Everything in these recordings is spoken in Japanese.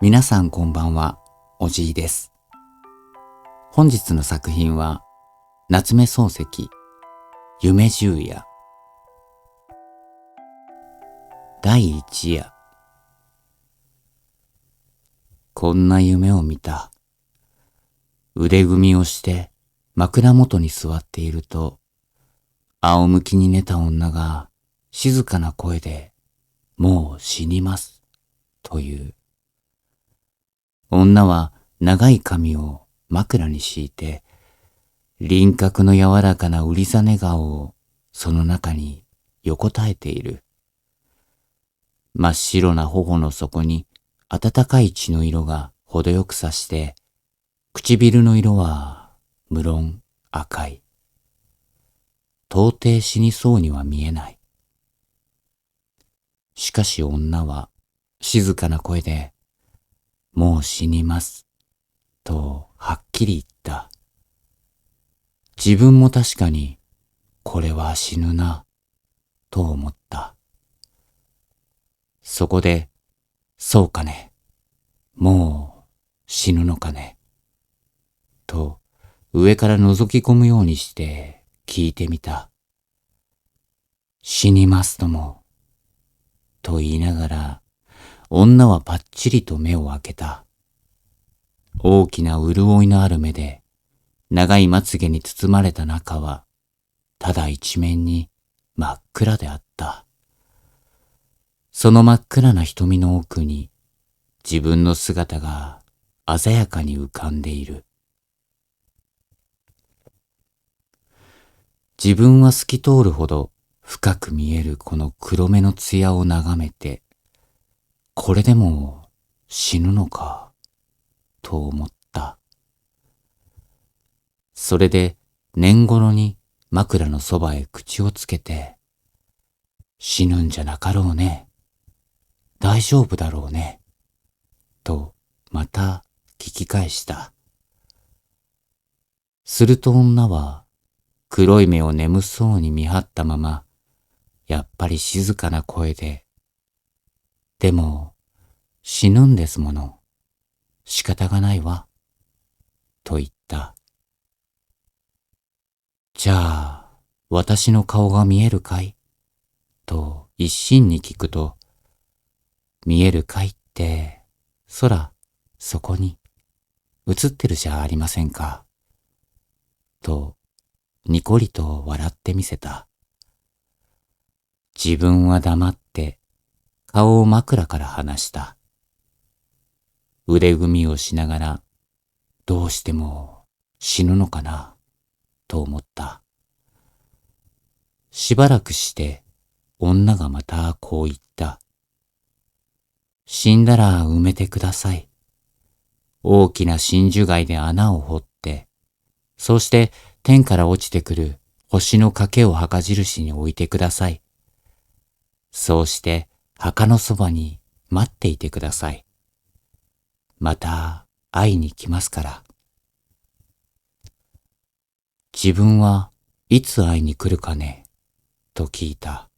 皆さんこんばんは、おじいです。本日の作品は、夏目漱石、夢十夜。第一夜。こんな夢を見た。腕組みをして枕元に座っていると、仰向きに寝た女が静かな声で、もう死にます、という。女は長い髪を枕に敷いて、輪郭の柔らかなうりざね顔をその中に横たえている。真っ白な頬の底に暖かい血の色が程よくさして、唇の色は無論赤い。到底死にそうには見えない。しかし女は静かな声で、もう死にます、とはっきり言った。自分も確かに、これは死ぬな、と思った。そこで、そうかね、もう死ぬのかね、と上から覗き込むようにして聞いてみた。死にますとも、と言いながら、女はぱっちりと目を開けた。大きな潤いのある目で、長いまつげに包まれた中は、ただ一面に真っ暗であった。その真っ暗な瞳の奥に、自分の姿が鮮やかに浮かんでいる。自分は透き通るほど深く見えるこの黒目の艶を眺めて、これでも死ぬのか、と思った。それで年頃に枕のそばへ口をつけて、死ぬんじゃなかろうね。大丈夫だろうね。とまた聞き返した。すると女は黒い目を眠そうに見張ったまま、やっぱり静かな声で、でも死ぬんですもの。仕方がないわ。と言った。じゃあ、私の顔が見えるかい？と一心に聞くと、見えるかいって、空、そこに、映ってるじゃありませんか。と、にこりと笑ってみせた。自分は黙って、顔を枕から離した。腕組みをしながら、どうしても死ぬのかな、と思った。しばらくして、女がまたこう言った。死んだら埋めてください。大きな真珠貝で穴を掘って、そうして天から落ちてくる星の賭けを墓印に置いてください。そうして墓のそばに待っていてください。また会いに来ますから。自分はいつ会いに来るかね、と聞いた。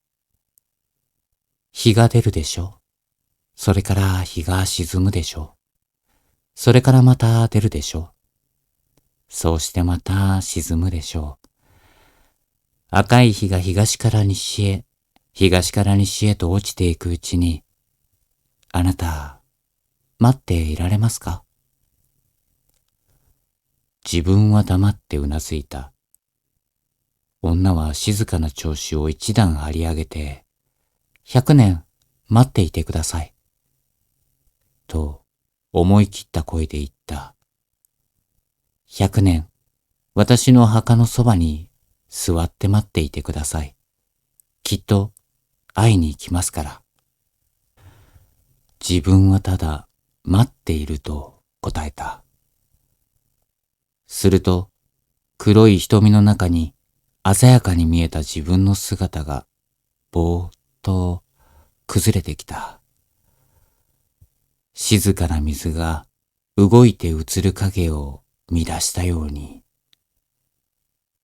日が出るでしょ。それから日が沈むでしょ。それからまた出るでしょ。そうしてまた沈むでしょう。赤い日が東から西へ、東から西へと落ちていくうちに、あなた、待っていられますか？自分は黙ってうなずいた。女は静かな調子を一段張り上げて、100年待っていてください。と思い切った声で言った。100年、私の墓のそばに座って待っていてください。きっと会いに行きますから。自分はただ待っていると答えた。すると黒い瞳の中に鮮やかに見えた自分の姿がぼーっと崩れてきた。静かな水が動いて映る影を乱したように。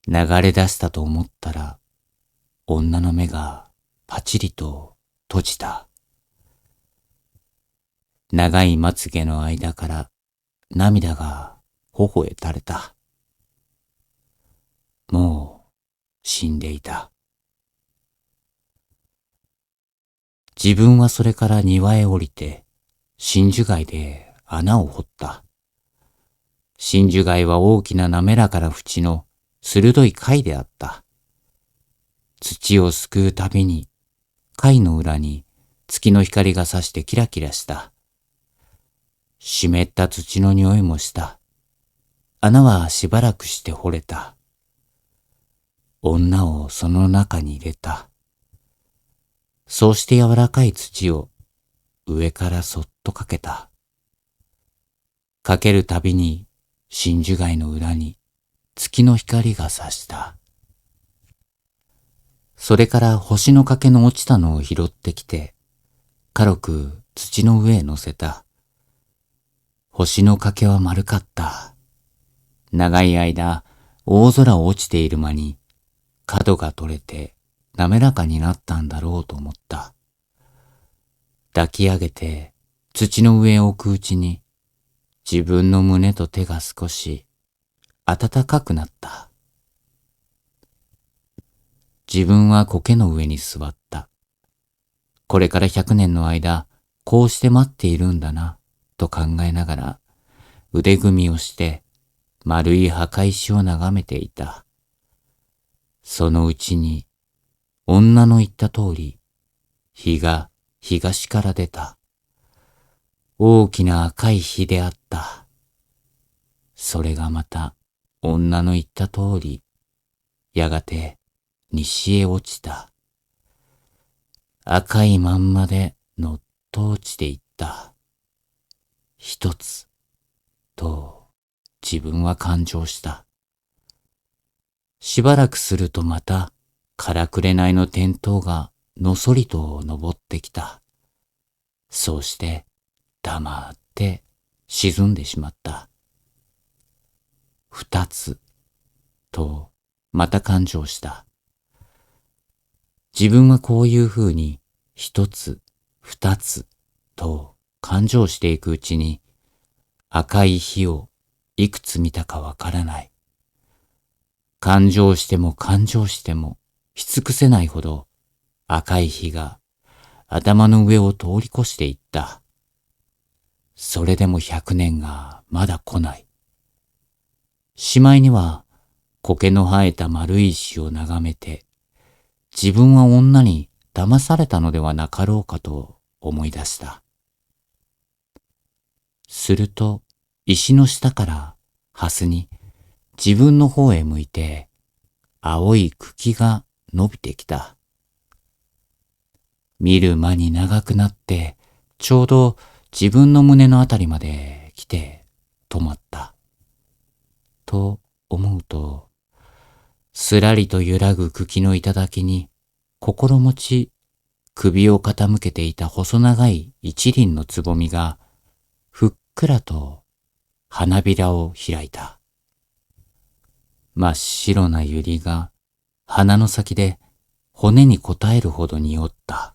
流れ出したと思ったら女の目がパチリと閉じた。長いまつげの間から涙が頬へ垂れた。もう死んでいた。自分はそれから庭へ降りて真珠貝で穴を掘った。真珠貝は大きな滑らかな縁の鋭い貝であった。土をすくうたびに貝の裏に月の光が差してキラキラした。湿った土の匂いもした。穴はしばらくして掘れた。女をその中に入れた。そうして柔らかい土を上からそっとかけた。かけるたびに真珠貝の裏に月の光が差した。それから星の欠けの落ちたのを拾ってきて、軽く土の上へ乗せた。星の欠けは丸かった。長い間、大空を落ちている間に、角が取れて滑らかになったんだろうと思った。抱き上げて土の上へ置くうちに、自分の胸と手が少し暖かくなった。自分は苔の上に座った。これから100年の間、こうして待っているんだな、と考えながら、腕組みをして丸い墓石を眺めていた。そのうちに、女の言った通り、日が東から出た。大きな赤い火であった。それがまた女の言った通り、やがて西へ落ちた。赤いまんまでのっと落ちていった。一つ、と自分は感情した。しばらくするとまた、からくれないの点灯がのそりと登ってきた。そうして、黙って沈んでしまった。二つ、とまた感情した。自分はこういうふうに一つ、二つと感情していくうちに赤い火をいくつ見たかわからない。感情しても感情してもし尽くせないほど赤い火が頭の上を通り越していった。それでも100年がまだ来ない。しまいには苔の生えた丸い石を眺めて、自分は女に騙されたのではなかろうかと思い出した。すると石の下からハスに自分の方へ向いて青い茎が伸びてきた。見る間に長くなってちょうど自分の胸のあたりまで来て止まった。と思うと、すらりと揺らぐ茎の頂に心持ち首を傾けていた細長い一輪のつぼみがふっくらと花びらを開いた。真っ白な百合が花の先で骨に応えるほど匂った。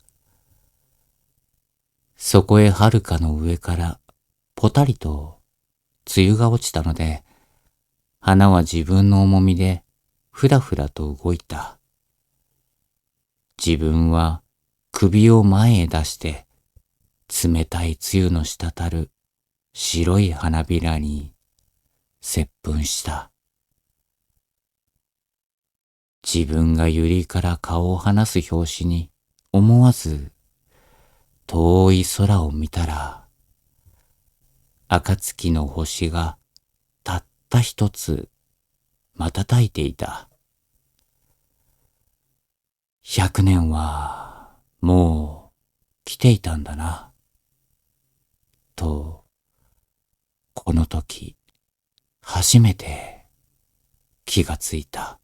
そこへ遥かの上からぽたりと梅雨が落ちたので、花は自分の重みでふらふらと動いた。自分は首を前へ出して冷たい梅雨の滴る白い花びらに接吻した。自分が百合から顔を離す拍子に思わず遠い空を見たら、暁の星がたった一つ瞬いていた。100年はもう来ていたんだな、とこの時初めて気がついた。